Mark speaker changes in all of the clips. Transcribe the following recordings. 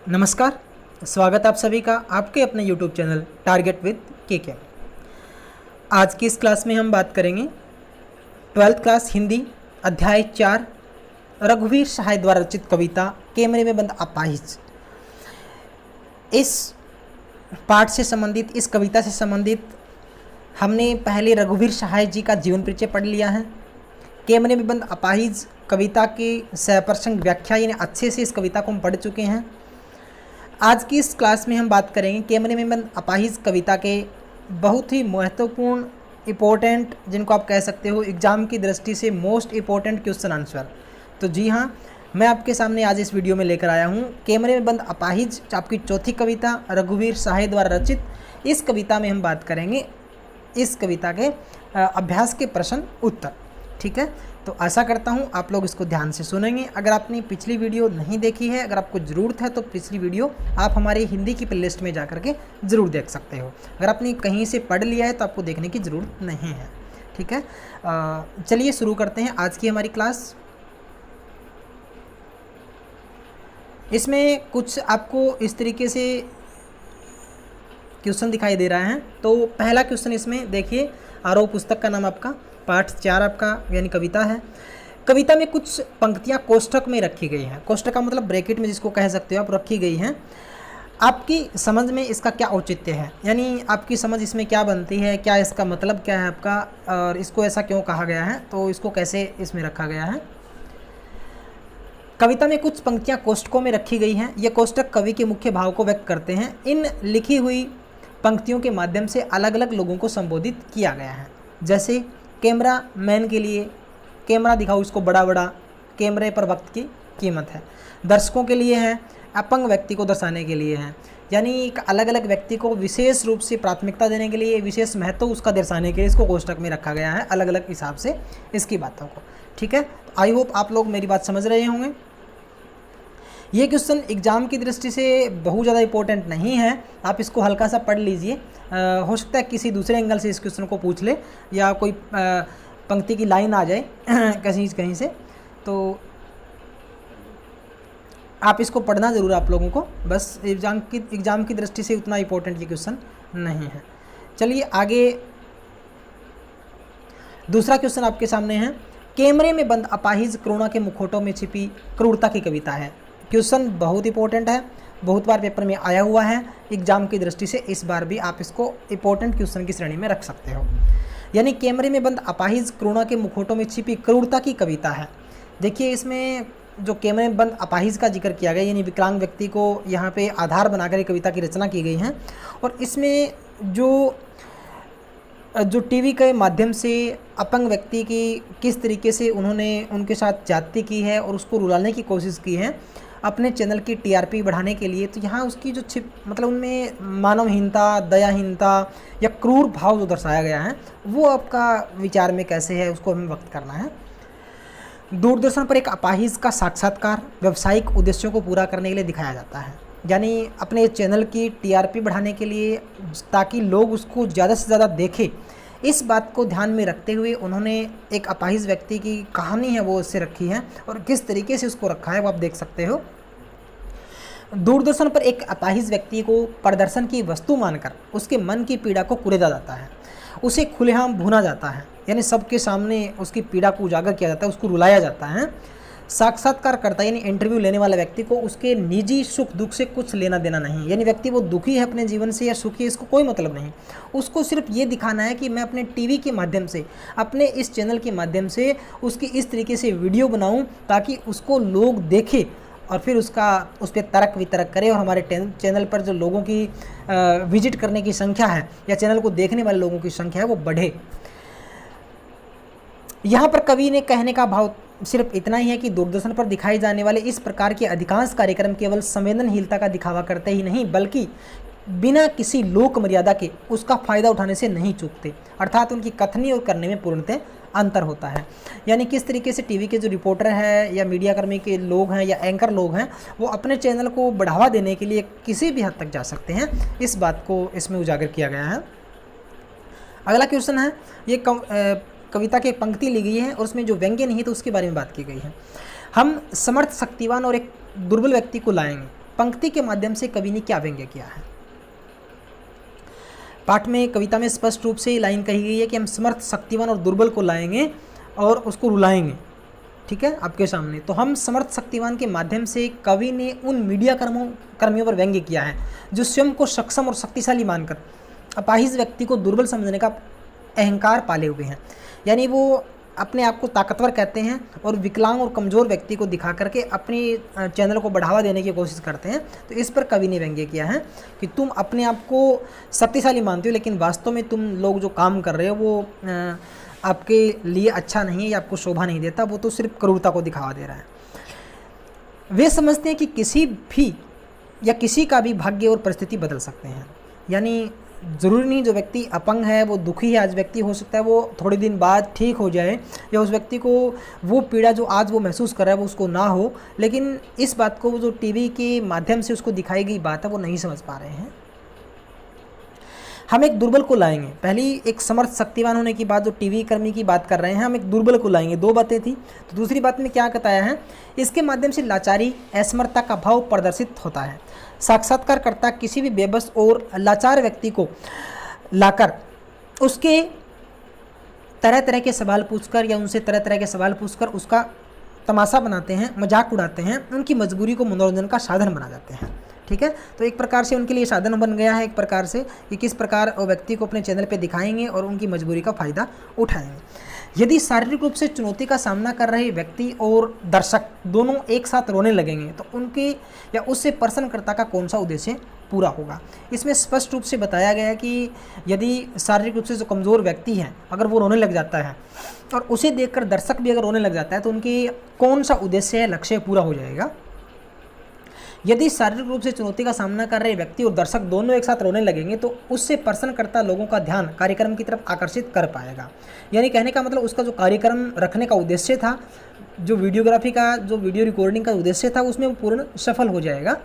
Speaker 1: नमस्कार। स्वागत आप सभी का आपके अपने YouTube चैनल टारगेट विद के। आज की इस क्लास में हम बात करेंगे 12th क्लास हिंदी अध्याय 4 रघुवीर सहाय द्वारा रचित कविता कैमरे में बंद अपाहिज। इस पाठ से संबंधित, इस कविता से संबंधित हमने पहले रघुवीर सहाय जी का जीवन परिचय पढ़ लिया है। कैमरे में बंद अपाहिज कविता की सप्रसंग व्याख्या यानी अच्छे से इस कविता को हम पढ़ चुके हैं। आज की इस क्लास में हम बात करेंगे कैमरे में बंद अपाहिज कविता के बहुत ही महत्वपूर्ण इम्पोर्टेंट, जिनको आप कह सकते हो एग्जाम की दृष्टि से मोस्ट इम्पोर्टेंट क्वेश्चन आंसर। तो जी हाँ, मैं आपके सामने आज इस वीडियो में लेकर आया हूँ कैमरे में बंद अपाहिज, आपकी चौथी कविता रघुवीर सहाय द्वारा रचित। इस कविता में हम बात करेंगे इस कविता के अभ्यास के प्रश्न उत्तर। ठीक है, तो आशा करता हूँ आप लोग इसको ध्यान से सुनेंगे। अगर आपने पिछली वीडियो नहीं देखी है, अगर आपको ज़रूरत है तो पिछली वीडियो आप हमारे हिंदी की प्लेलिस्ट में जा करके ज़रूर देख सकते हो। अगर आपने कहीं से पढ़ लिया है तो आपको देखने की ज़रूरत नहीं है। ठीक है, चलिए शुरू करते हैं आज की हमारी क्लास। इसमें कुछ आपको इस तरीके से क्वेश्चन दिखाई दे रहा है। तो पहला क्वेश्चन इसमें देखिए, आरोह पुस्तक का नाम आपका पाठ 4 आपका यानी कविता है। कविता में कुछ पंक्तियां कोष्ठक में रखी गई हैं। कोष्ठक का मतलब ब्रैकेट में जिसको कह सकते हो आप, रखी गई हैं। आपकी समझ में इसका क्या औचित्य है, यानी आपकी समझ इसमें क्या बनती है, क्या इसका मतलब क्या है आपका, और इसको ऐसा क्यों कहा गया है, तो इसको कैसे इसमें रखा गया है। कविता में कुछ पंक्तियां कोष्ठकों में रखी गई हैं। ये कोष्ठक कवि के मुख्य भाव को व्यक्त करते हैं। इन लिखी हुई पंक्तियों के माध्यम से अलग अलग लोगों को संबोधित किया गया है। जैसे कैमरा मैन के लिए कैमरा दिखाओ इसको बड़ा बड़ा, कैमरे पर वक्त की कीमत है। दर्शकों के लिए है, अपंग व्यक्ति को दर्शाने के लिए है, यानी एक अलग अलग व्यक्ति को विशेष रूप से प्राथमिकता देने के लिए, विशेष महत्व उसका दर्शाने के लिए इसको कोष्ठक में रखा गया है, अलग अलग हिसाब से इसकी बातों को। ठीक है, तो आई होप आप लोग मेरी बात समझ रहे होंगे। ये क्वेश्चन एग्जाम की दृष्टि से बहुत ज़्यादा इंपॉर्टेंट नहीं है, आप इसको हल्का सा पढ़ लीजिए। हो सकता है किसी दूसरे एंगल से इस क्वेश्चन को पूछ ले, या कोई पंक्ति की लाइन आ जाए कहीं से, तो आप इसको पढ़ना ज़रूर आप लोगों को। बस एग्ज़ाम की दृष्टि से उतना इंपॉर्टेंट ये क्वेश्चन नहीं है। चलिए आगे, दूसरा क्वेश्चन आपके सामने है। कैमरे में बंद अपाहिज करुणा के मुखौटों में छिपी क्रूरता की कविता है। क्वेश्चन बहुत इंपॉर्टेंट है, बहुत बार पेपर में आया हुआ है। एग्जाम की दृष्टि से इस बार भी आप इसको इंपॉर्टेंट क्वेश्चन की श्रेणी में रख सकते हो। यानी कैमरे में बंद अपाहिज करुणा के मुखौटों में छिपी क्रूरता की कविता है। देखिए, इसमें जो कैमरे में बंद अपाहिज का जिक्र किया गया, यानी विकलांग व्यक्ति को यहाँ पे आधार बनाकर कविता की रचना की गई है। और इसमें जो टीवी के माध्यम से अपंग व्यक्ति की किस तरीके से उन्होंने उनके साथ ज्यादती की है और उसको रुलाने की कोशिश की है अपने चैनल की टीआरपी बढ़ाने के लिए, तो यहाँ उसकी जो मतलब उनमें मानवहीनता, दयाहीनता या क्रूर भाव जो दर्शाया गया है, वो आपका विचार में कैसे है उसको हमें व्यक्त करना है। दूरदर्शन पर एक अपाहिज का साक्षात्कार व्यावसायिक उद्देश्यों को पूरा करने के लिए दिखाया जाता है, यानी अपने चैनल की टीआरपी बढ़ाने के लिए, ताकि लोग उसको ज़्यादा से ज़्यादा देखें। इस बात को ध्यान में रखते हुए उन्होंने एक अपाहिज व्यक्ति की कहानी है वो उससे रखी है, और किस तरीके से उसको रखा है वो आप देख सकते हो। दूरदर्शन पर एक अपाहिज व्यक्ति को प्रदर्शन की वस्तु मानकर उसके मन की पीड़ा को कुरेदा जाता है, उसे खुलेआम भुना जाता है, यानी सबके सामने उसकी पीड़ा को उजागर किया जाता है, उसको रुलाया जाता है। साक्षात्कारकर्ता यानी इंटरव्यू लेने वाला व्यक्ति को उसके निजी सुख दुख से कुछ लेना देना नहीं, यानी व्यक्ति वो दुखी है अपने जीवन से या सुखी है, इसको कोई मतलब नहीं। उसको सिर्फ ये दिखाना है कि मैं अपने टीवी के माध्यम से, अपने इस चैनल के माध्यम से उसकी इस तरीके से वीडियो बनाऊं ताकि उसको लोग देखें और फिर उस पर तर्क वितर्क करें, और हमारे चैनल पर जो लोगों की विजिट करने की संख्या है या चैनल को देखने वाले लोगों की संख्या है वो बढ़े। यहाँ पर कवि ने कहने का भाव सिर्फ इतना ही है कि दूरदर्शन पर दिखाए जाने वाले इस प्रकार के अधिकांश कार्यक्रम केवल संवेदनहीनता का दिखावा करते ही नहीं, बल्कि बिना किसी लोक मर्यादा के उसका फ़ायदा उठाने से नहीं चूकते, अर्थात उनकी कथनी और करने में पूर्णतः अंतर होता है। यानी किस तरीके से टीवी के जो रिपोर्टर हैं या मीडिया कर्मी के लोग हैं या एंकर लोग हैं, वो अपने चैनल को बढ़ावा देने के लिए किसी भी हद तक जा सकते हैं, इस बात को इसमें उजागर किया गया है। अगला क्वेश्चन है, ये कविता की पंक्ति ली गई है और उसमें जो व्यंग्य नहीं तो उसके बारे में बात की गई है। हम समर्थ, शक्तिवान और एक दुर्बल व्यक्ति को लाएंगे, पंक्ति के माध्यम से कवि ने क्या व्यंग्य किया है। पाठ में, कविता में स्पष्ट रूप से लाइन कही गई है कि हम समर्थ, शक्तिवान और दुर्बल को लाएंगे और उसको रुलाएंगे, ठीक है, आपके सामने। तो हम समर्थ, शक्तिवान के माध्यम से कवि ने उन मीडिया कर्मियों पर व्यंग्य किया है जो स्वयं को सक्षम और शक्तिशाली मानकर अपाहिज व्यक्ति को दुर्बल समझने का अहंकार पाले हुए हैं। यानी वो अपने आप को ताकतवर कहते हैं और विकलांग और कमज़ोर व्यक्ति को दिखा करके अपनी चैनल को बढ़ावा देने की कोशिश करते हैं। तो इस पर कवि ने व्यंग्य किया है कि तुम अपने आप को शक्तिशाली मानते हो, लेकिन वास्तव में तुम लोग जो काम कर रहे हो वो आपके लिए अच्छा नहीं है या आपको शोभा नहीं देता, वो तो सिर्फ क्रूरता को दिखावा दे रहा है। वे समझते हैं कि किसी भी या किसी का भी भाग्य और परिस्थिति बदल सकते हैं। यानी ज़रूरी नहीं जो व्यक्ति अपंग है, वो दुखी है, आज व्यक्ति हो सकता है वो थोड़े दिन बाद ठीक हो जाए, या उस व्यक्ति को वो पीड़ा जो आज वो महसूस कर रहा है वो उसको ना हो, लेकिन इस बात को जो टीवी के माध्यम से उसको दिखाई गई बात है वो नहीं समझ पा रहे हैं। हम एक दुर्बल को लाएंगे, पहली एक समर्थ शक्तिवान होने की बात जो टीवी कर्मी की बात कर रहे हैं, हम एक दुर्बल को लाएंगे, दो बातें थी। तो दूसरी बात में क्या बताया है, इसके माध्यम से लाचारी, असमर्थता का भाव प्रदर्शित होता है। साक्षात्कारकर्ता किसी भी बेबस और लाचार व्यक्ति को लाकर उसके तरह तरह के सवाल पूछकर या उनसे तरह तरह के सवाल पूछकर उसका तमाशा बनाते हैं, मजाक उड़ाते हैं, उनकी मजबूरी को मनोरंजन का साधन बना जाते हैं, ठीक है। तो एक प्रकार से उनके लिए साधन बन गया है, एक प्रकार से कि किस प्रकार वो व्यक्ति को अपने चैनल पे दिखाएंगे और उनकी मजबूरी का फ़ायदा उठाएंगे। यदि शारीरिक रूप से चुनौती का सामना कर रहे व्यक्ति और दर्शक दोनों एक साथ रोने लगेंगे तो उनके या उससे प्रश्नकर्ता का कौन सा उद्देश्य पूरा होगा। इसमें स्पष्ट रूप से बताया गया है कि यदि शारीरिक रूप से जो कमज़ोर व्यक्ति है अगर वो रोने लग जाता है और उसे देखकर दर्शक भी अगर रोने लग जाता है तो उनकी कौन सा उद्देश्य है, लक्ष्य पूरा हो जाएगा। यदि शारीरिक रूप से चुनौती का सामना कर रहे व्यक्ति और दर्शक दोनों एक साथ रोने लगेंगे तो उससे प्रश्नकर्ता लोगों का ध्यान कार्यक्रम की तरफ आकर्षित कर पाएगा। यानी कहने का मतलब उसका जो कार्यक्रम रखने का उद्देश्य था, जो वीडियोग्राफी का, जो वीडियो रिकॉर्डिंग का उद्देश्य था, उसमें वो पूर्ण सफल हो जाएगा।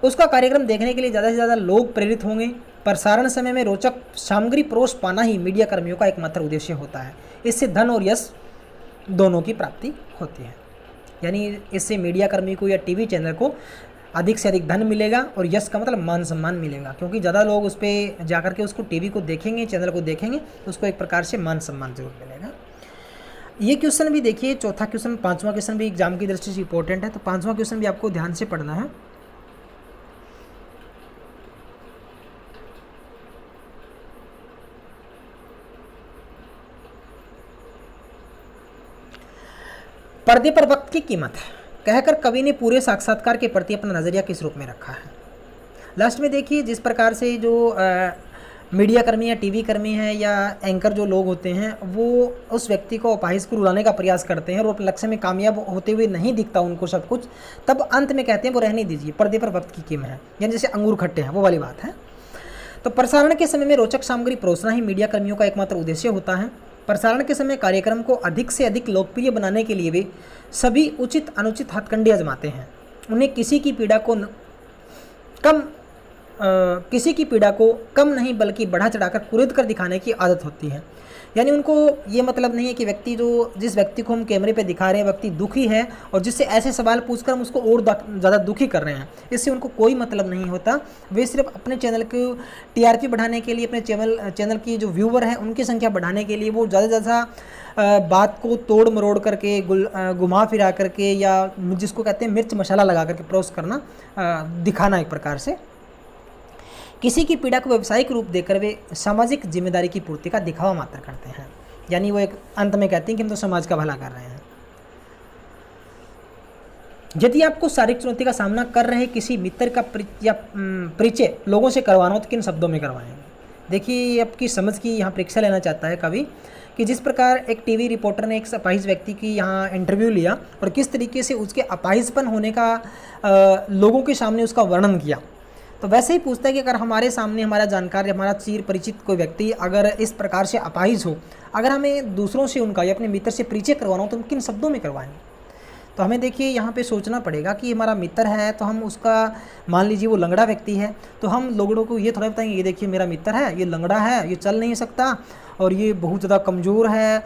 Speaker 1: उसका कार्यक्रम देखने के लिए ज़्यादा से ज़्यादा लोग प्रेरित होंगे। प्रसारण समय में रोचक सामग्री परोस पाना ही मीडिया कर्मियों का एकमात्र उद्देश्य होता है। इससे धन और यश दोनों की प्राप्ति होती है। यानी इससे मीडिया कर्मी को या टीवी चैनल को अधिक से अधिक धन मिलेगा और यश का मतलब मान सम्मान मिलेगा, क्योंकि ज़्यादा लोग उस पर जाकर के उसको टीवी को देखेंगे, चैनल को देखेंगे तो उसको एक प्रकार से मान सम्मान जरूर मिलेगा। ये क्वेश्चन भी देखिए, चौथा क्वेश्चन, पांचवा क्वेश्चन भी एग्जाम की दृष्टि से इंपॉर्टेंट है, तो पांचवा क्वेश्चन भी आपको ध्यान से पढ़ना है। पर्दे पर वक्त की कीमत है कहकर कवि ने पूरे साक्षात्कार के प्रति अपना नज़रिया किस रूप में रखा है। लास्ट में देखिए, जिस प्रकार से जो मीडिया कर्मी या टीवी कर्मी हैं या एंकर जो लोग होते हैं वो उस व्यक्ति को अपाहिज को रुलाने का प्रयास करते हैं और अपने लक्ष्य में कामयाब होते हुए नहीं दिखता उनको सब कुछ, तब अंत में कहते हैं वो रहने दीजिए, पर्दे पर वक्त की कीमत है, यानी जैसे अंगूर खट्टे हैं वो वाली बात है। तो प्रसारण के समय में रोचक सामग्री परोसना ही मीडिया कर्मियों का एकमात्र उद्देश्य होता है। प्रसारण के समय कार्यक्रम को अधिक से अधिक लोकप्रिय बनाने के लिए वे सभी उचित अनुचित हथकंडे आजमाते हैं। उन्हें किसी की पीड़ा को कम नहीं बल्कि बढ़ा चढ़ाकर कुरेद कर दिखाने की आदत होती है। यानी उनको ये मतलब नहीं है कि जिस व्यक्ति को हम कैमरे पे दिखा रहे हैं व्यक्ति दुखी है और जिससे ऐसे सवाल पूछकर हम उसको और ज़्यादा दुखी कर रहे हैं, इससे उनको कोई मतलब नहीं होता। वे सिर्फ अपने चैनल को टीआरपी बढ़ाने के लिए, अपने चैनल की जो व्यूवर हैं उनकी संख्या बढ़ाने के लिए वो ज़्यादा बात को तोड़ मरोड़ करके घुमा फिरा करके या जिसको कहते हैं मिर्च मसाला लगा करके परोस करना, दिखाना एक प्रकार से किसी की पीड़ा को व्यावसायिक रूप देकर वे सामाजिक जिम्मेदारी की पूर्ति का दिखावा मात्र करते हैं। यानी वो एक अंत में कहते हैं कि हम तो समाज का भला कर रहे हैं। यदि आपको शारीरिक चुनौती का सामना कर रहे किसी मित्र का परिचय लोगों से करवाना हो तो किन शब्दों में करवाएंगे। देखिए, आपकी समझ की यहाँ परीक्षा लेना चाहता है कवि कि जिस प्रकार एक टीवी रिपोर्टर ने एक अपाहिज व्यक्ति की यहाँ इंटरव्यू लिया और किस तरीके से उसके अपाहिजपन होने का लोगों के सामने उसका वर्णन किया, तो वैसे ही पूछता है कि अगर हमारे सामने हमारा जानकार या हमारा चिर परिचित कोई व्यक्ति अगर इस प्रकार से अपाहिज हो, अगर हमें दूसरों से उनका या अपने मित्र से परिचय करवाना हो तो हम किन शब्दों में करवाएंगे। तो हमें देखिए यहाँ पे सोचना पड़ेगा कि हमारा मित्र है तो हम उसका, मान लीजिए वो लंगड़ा व्यक्ति है तो हम लोगों को ये थोड़ा बताएंगे ये देखिए मेरा मित्र है, ये लंगड़ा है, ये चल नहीं सकता और ये बहुत ज़्यादा कमज़ोर है,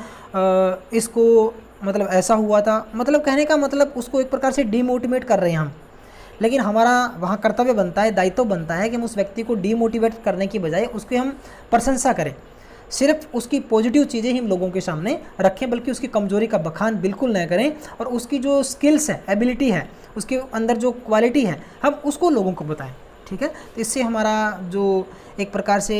Speaker 1: इसको मतलब ऐसा हुआ था, मतलब कहने का मतलब उसको एक प्रकार से डिमोटिवेट कर रहे हैं हम लेकिन हमारा वहाँ कर्तव्य बनता है, दायित्व बनता है कि हम उस व्यक्ति को डीमोटिवेट करने की बजाय उसकी हम प्रशंसा करें, सिर्फ उसकी पॉजिटिव चीज़ें ही हम लोगों के सामने रखें, बल्कि उसकी कमजोरी का बखान बिल्कुल न करें। और उसकी जो स्किल्स है, एबिलिटी है, उसके अंदर जो क्वालिटी है, हम उसको लोगों को बताएं। ठीक है, तो इससे हमारा जो एक प्रकार से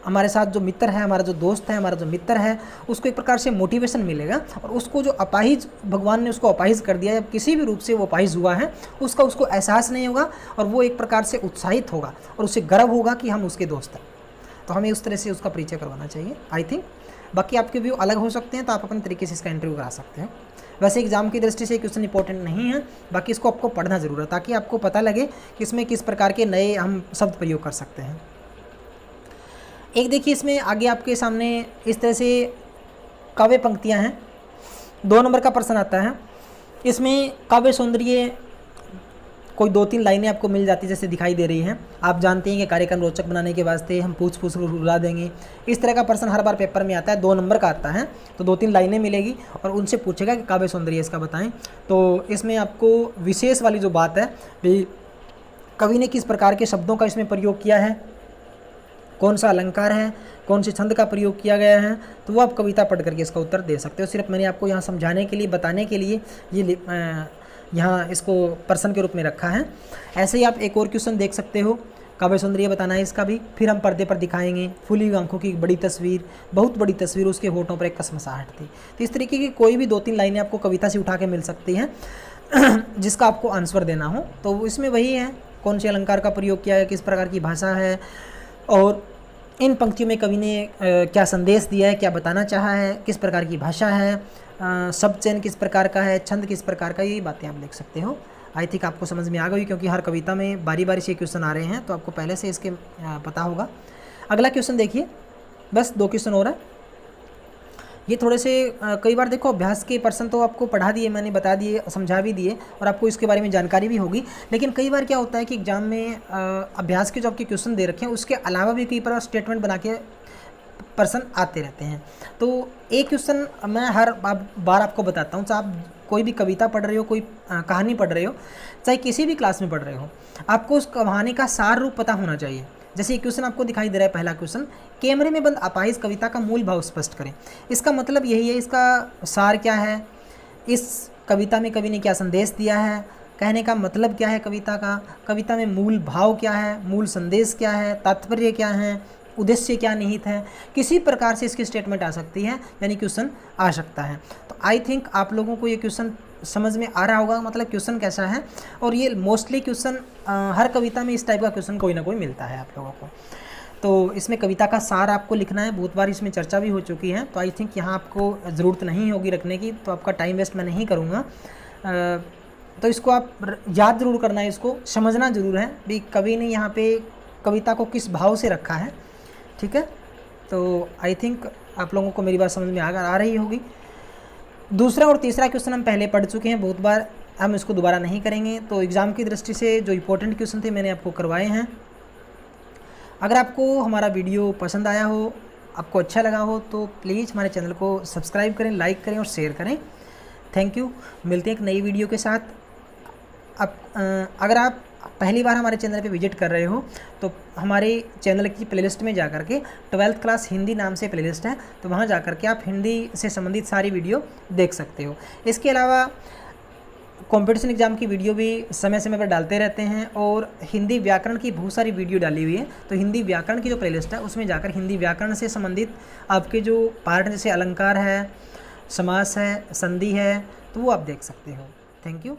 Speaker 1: हमारे साथ जो मित्र है, हमारा जो दोस्त है, हमारा जो मित्र है, उसको एक प्रकार से मोटिवेशन मिलेगा। और उसको जो अपाहिज, भगवान ने उसको अपाहिज कर दिया है, किसी भी रूप से वो अपाहिज हुआ है, उसका उसको एहसास नहीं होगा और वो एक प्रकार से उत्साहित होगा और उसे गर्व होगा कि हम उसके दोस्त हैं। तो हमें उस तरह से उसका परिचय करवाना चाहिए, आई थिंक। बाकी आपके व्यू अलग हो सकते हैं, तो आप अपने तरीके से इसका इंटरव्यू करा सकते हैं। वैसे एग्जाम की दृष्टि से क्वेश्चन इंपॉर्टेंट नहीं है, बाकी इसको आपको पढ़ना ज़रूर है, ताकि आपको पता लगे कि इसमें किस प्रकार के नए हम शब्द प्रयोग कर सकते हैं। एक देखिए, इसमें आगे आपके सामने इस तरह से काव्य पंक्तियाँ हैं। 2 नंबर का प्रश्न आता है। इसमें काव्य सौंदर्य कोई 2-3 लाइनें आपको मिल जाती जैसे दिखाई दे रही हैं। आप जानते हैं कि कार्यक्रम रोचक बनाने के वास्ते हम पूछ रुला देंगे। इस तरह का प्रश्न हर बार पेपर में आता है, 2 नंबर का आता है। तो 2-3 लाइनें मिलेगी और उनसे पूछेगा कि काव्य सौंदर्य इसका बताएं। तो इसमें आपको विशेष वाली जो बात है भी, कवि ने किस प्रकार के शब्दों का इसमें प्रयोग किया है, कौन सा अलंकार है, कौन से छंद का प्रयोग किया गया है, तो वो आप कविता पढ़ करके इसका उत्तर दे सकते हो। सिर्फ मैंने आपको यहाँ समझाने के लिए, बताने के लिए ये यहाँ इसको प्रश्न के रूप में रखा है। ऐसे ही आप एक और क्वेश्चन देख सकते हो, काव्य सौंदर्य बताना है इसका भी। फिर हम पर्दे पर दिखाएंगे फूली हुई आंखों की बड़ी तस्वीर, बहुत बड़ी तस्वीर, उसके होठों पर एक कसमसाहट थी। तो इस तरीके की कोई भी 2-3 लाइनें आपको कविता से उठा के मिल सकती हैं जिसका आपको आंसर देना हो। तो इसमें वही है, कौन से अलंकार का प्रयोग किया है, किस प्रकार की भाषा है, और इन पंक्तियों में कवि ने क्या संदेश दिया है, क्या बताना चाहा है, किस प्रकार की भाषा है, शब्द चयन किस प्रकार का है, छंद किस प्रकार का, ये बातें आप देख सकते हो। आई थिंक आपको समझ में आ गई, क्योंकि हर कविता में बारी बारी से क्वेश्चन आ रहे हैं, तो आपको पहले से इसके पता होगा। अगला क्वेश्चन देखिए, बस 2 क्वेश्चन हो रहा है। ये थोड़े से कई बार देखो, अभ्यास के प्रश्न तो आपको पढ़ा दिए, मैंने बता दिए, समझा भी दिए और आपको इसके बारे में जानकारी भी होगी। लेकिन कई बार क्या होता है कि एग्जाम में अभ्यास के जो आपके क्वेश्चन दे रखे हैं, उसके अलावा भी कई बार स्टेटमेंट बना के प्रश्न आते रहते हैं। तो एक क्वेश्चन मैं हर बार आपको बताता हूँ, चाहे आप कोई भी कविता पढ़ रहे हो, कोई कहानी पढ़ रहे हो, चाहे किसी भी क्लास में पढ़ रहे हो, आपको उस कहानी का सार रूप पता होना चाहिए। जैसे एक क्वेश्चन आपको दिखाई दे रहा है, पहला क्वेश्चन, कैमरे में बंद अपाहिज कविता का मूल भाव स्पष्ट करें। इसका मतलब यही है, इसका सार क्या है, इस कविता में कवि ने क्या संदेश दिया है, कहने का मतलब क्या है कविता का, कविता में मूल भाव क्या है, मूल संदेश क्या है, तात्पर्य क्या है, उद्देश्य क्या निहित है। किसी प्रकार से इसकी स्टेटमेंट आ सकती है, यानी क्वेश्चन आ सकता है। तो आई थिंक आप लोगों को ये क्वेश्चन समझ में आ रहा होगा, मतलब क्वेश्चन कैसा है। और ये मोस्टली क्वेश्चन हर कविता में इस टाइप का क्वेश्चन कोई ना कोई मिलता है आप लोगों को। तो इसमें कविता का सार आपको लिखना है, बहुत बार इसमें चर्चा भी हो चुकी है, तो आई थिंक यहाँ आपको ज़रूरत नहीं होगी रखने की, तो आपका टाइम वेस्ट मैं नहीं करूँगा। तो इसको आप याद ज़रूर करना है, इसको समझना ज़रूर है भी कवि ने यहाँ पे कविता को किस भाव से रखा है। ठीक है, तो आई थिंक आप लोगों को मेरी बात समझ में आ रही होगी। दूसरा और तीसरा क्वेश्चन हम पहले पढ़ चुके हैं बहुत बार, हम इसको दोबारा नहीं करेंगे। तो एग्ज़ाम की दृष्टि से जो इम्पोर्टेंट क्वेश्चन थे मैंने आपको करवाए हैं। अगर आपको हमारा वीडियो पसंद आया हो, आपको अच्छा लगा हो, तो प्लीज़ हमारे चैनल को सब्सक्राइब करें, लाइक करें और शेयर करें। Thank you. मिलते हैं एक नई वीडियो के साथ। अब अगर आप पहली बार हमारे चैनल पे विजिट कर रहे हो, तो हमारे चैनल की प्लेलिस्ट में जाकर के 12th क्लास हिंदी नाम से प्लेलिस्ट है, तो वहाँ जाकर के आप हिंदी से संबंधित सारी वीडियो देख सकते हो। इसके अलावा कंपटीशन एग्जाम की वीडियो भी समय समय पर डालते रहते हैं, और हिंदी व्याकरण की बहुत सारी वीडियो डाली हुई है। तो हिंदी व्याकरण की जो प्लेलिस्ट है, उसमें जाकर हिंदी व्याकरण से संबंधित आपके जो पार्ट जैसे अलंकार है, समास है, संधि है, तो वो आप देख सकते हो। Thank you.